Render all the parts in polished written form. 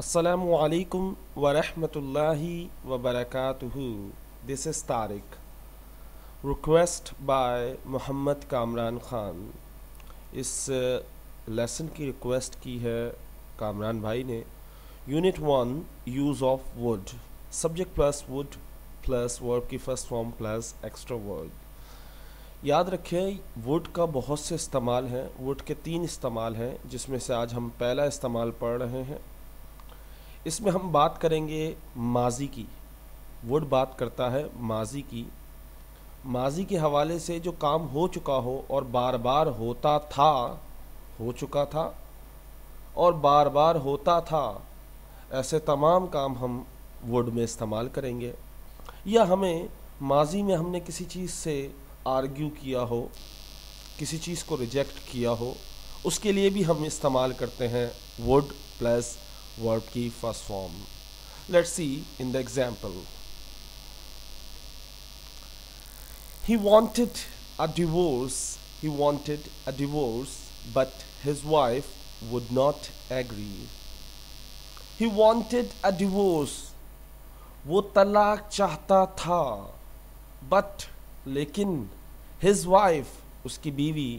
Assalamu alaikum wa rahmatullahi wa barakatuhu. This is Tariq. Request by Muhammad Kamran Khan. इस lesson की request की है कामरान भाई ने। Unit 1 use of would, subject plus would plus verb की first form plus extra word. याद रखें would का बहुत से इस्तेमाल हैं। वुड के 3 इस्तेमाल हैं जिसमें से आज हम पहला इस्तेमाल पढ़ रहे हैं। इसमें हम बात करेंगे माजी की। वुड बात करता है माजी की। माजी के हवाले से जो काम हो चुका हो और बार बार होता था, हो चुका था और बार बार होता था, ऐसे तमाम काम हम वुड में इस्तेमाल करेंगे। या हमें माजी में हमने किसी चीज़ से आर्ग्यू किया हो, किसी चीज़ को रिजेक्ट किया हो, उसके लिए भी हम इस्तेमाल करते हैं वुड प्लस वर्ब की first form. Let's see in the example. He wanted a divorce. He wanted a divorce, but his wife would not agree. He wanted a divorce. वो तलाक चाहता था, but लेकिन his wife, उसकी बीवी,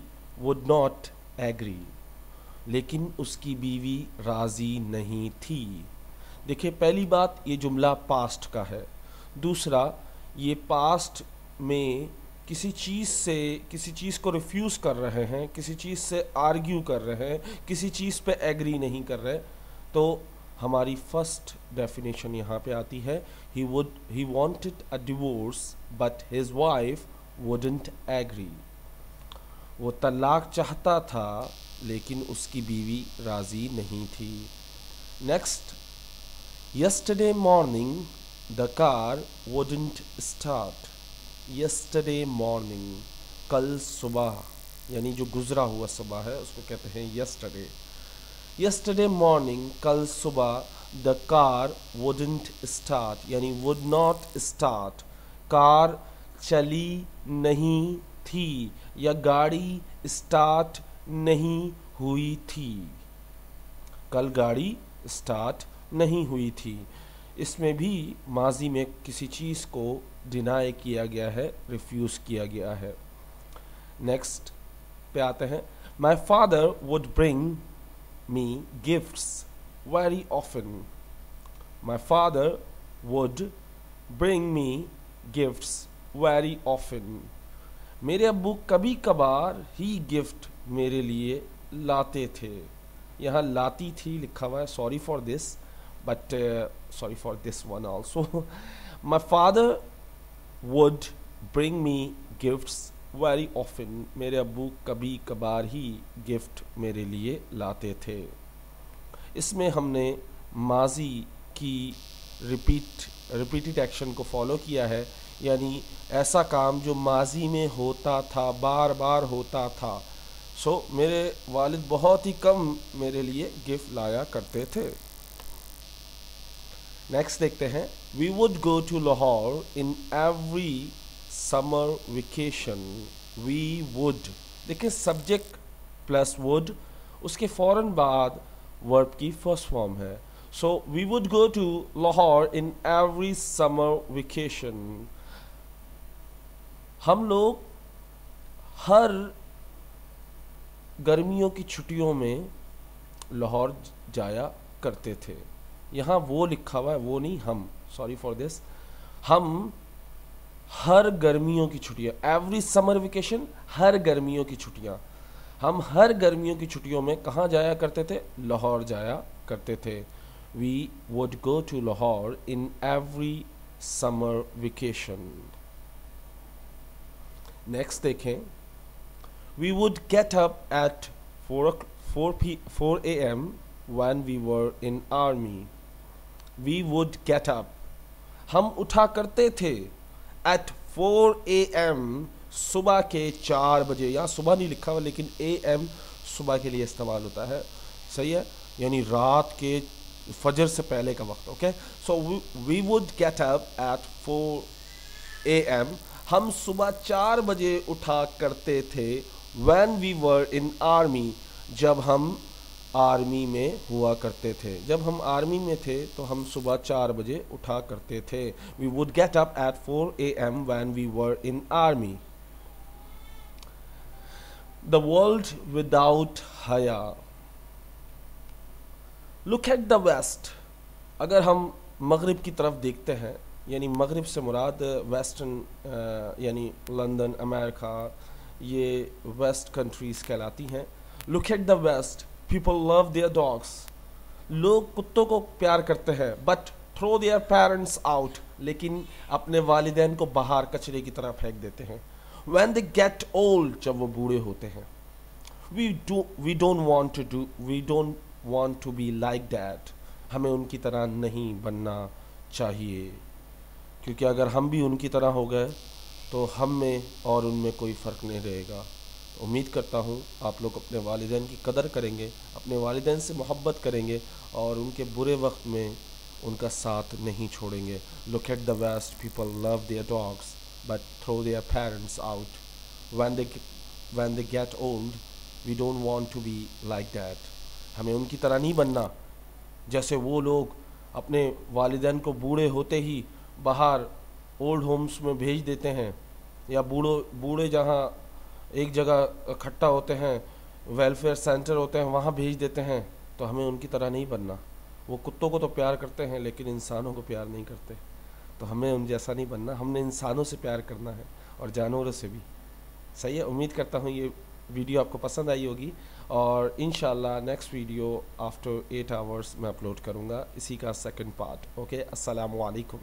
would not agree. लेकिन उसकी बीवी राज़ी नहीं थी। देखिए पहली बात, ये जुमला पास्ट का है। दूसरा, ये पास्ट में किसी चीज़ को रिफ्यूज़ कर रहे हैं, किसी चीज़ से आर्ग्यू कर रहे हैं, किसी चीज़ पे एग्री नहीं कर रहे। तो हमारी फर्स्ट डेफिनेशन यहाँ पे आती है, he wanted a divorce but his wife wouldn't agree. वो तलाक चाहता था लेकिन उसकी बीवी राज़ी नहीं थी। Next, yesterday morning the car wouldn't start. Yesterday morning, कल सुबह, यानी जो गुजरा हुआ सुबह है उसको कहते हैं यस्टरडे। यस्टरडे मॉर्निंग, कल सुबह, द कार वुडंट स्टार्ट, यानी वुड नॉट स्टार्ट, कार चली नहीं थी या गाड़ी स्टार्ट नहीं हुई थी। कल गाड़ी स्टार्ट नहीं हुई थी। इसमें भी माजी में किसी चीज़ को डिनाई किया गया है, रिफ्यूज़ किया गया है। नेक्स्ट पे आते हैं। My father would bring me gifts very often. My father would bring me gifts very often. मेरे अब्बू कभी कभार ही गिफ्ट मेरे लिए लाते थे। यहाँ लाती थी लिखा हुआ है, sorry for this, but sorry for this one also. My father would bring me gifts very often. मेरे अब्बू कभी कभार ही गिफ्ट मेरे लिए लाते थे। इसमें हमने माजी की रिपीटेड एक्शन को फॉलो किया है, यानी ऐसा काम जो माजी में होता था, बार बार होता था। सो मेरे वालिद बहुत ही कम मेरे लिए गिफ्ट लाया करते थे। नेक्स्ट देखते हैं। We would go to Lahore in every summer vacation. We would, देखिए सब्जेक्ट प्लस वुड, उसके फ़ौरन बाद वर्ब की फर्स्ट फॉर्म है। So we would go to Lahore in every summer vacation. हम लोग हर गर्मियों की छुट्टियों में लाहौर जाया करते थे। यहाँ वो लिखा हुआ है, वो नहीं हम, सॉरी फॉर दिस। हम हर गर्मियों की छुट्टियाँ, एवरी समर वेकेशन, हर गर्मियों की छुट्टियाँ, हम हर गर्मियों की छुट्टियों में कहाँ जाया करते थे? लाहौर जाया करते थे। We would go to Lahore in every summer vacation. Next देखें। We would get up at 4 AM when we were in army. We would get up, हम उठा करते थे, at 4 AM, सुबह के 4 बजे। यहाँ सुबह नहीं लिखा हुआ लेकिन AM सुबह के लिए इस्तेमाल होता है, सही है, यानी रात के फजर से पहले का वक्त। Okay, so we would get up at 4 AM, हम सुबह 4 बजे उठा करते थे। when we were in army, जब हम आर्मी में हुआ करते थे। जब हम आर्मी में थे तो हम सुबह 4 बजे उठा करते थे। We would get up at 4 AM when we were in army. The world without haya. Look at the west. अगर हम मगरिब की तरफ देखते हैं, यानी मगरिब से मुराद वेस्टर्न यानी लंदन, अमेरिका, ये वेस्ट कंट्रीज़ कहलाती हैं। Look at the west, people love their dogs. लोग कुत्तों को प्यार करते हैं, but throw their parents out, लेकिन अपने वालिदैन को बाहर कचरे की तरह फेंक देते हैं। व्हेन दे गेट ओल्ड, जब वो बूढ़े होते हैं। We don't want to be like that. हमें उनकी तरह नहीं बनना चाहिए, क्योंकि अगर हम भी उनकी तरह हो गए तो हम में और उनमें कोई फ़र्क नहीं रहेगा। उम्मीद करता हूँ आप लोग अपने वालिदैन की कदर करेंगे, अपने वालिदैन से मोहब्बत करेंगे और उनके बुरे वक्त में उनका साथ नहीं छोड़ेंगे। Look at the west, people love their dogs but throw their parents out. When they get old, we don't want to be like that. हमें उनकी तरह नहीं बनना, जैसे वो लोग अपने वालिदैन को बूढ़े होते ही बाहर ओल्ड होम्स में भेज देते हैं, या बूढ़े जहाँ एक जगह इकट्ठा होते हैं, वेलफेयर सेंटर होते हैं, वहाँ भेज देते हैं। तो हमें उनकी तरह नहीं बनना। वो कुत्तों को तो प्यार करते हैं लेकिन इंसानों को प्यार नहीं करते, तो हमें उन जैसा नहीं बनना। हमने इंसानों से प्यार करना है और जानवरों से भी। सही है। उम्मीद करता हूँ ये वीडियो आपको पसंद आई होगी और इंशाल्लाह नेक्स्ट वीडियो आफ्टर 8 आवर्स मैं अपलोड करूँगा, इसी का सेकंड पार्ट। ओके, अस्सलामु अलैकुम।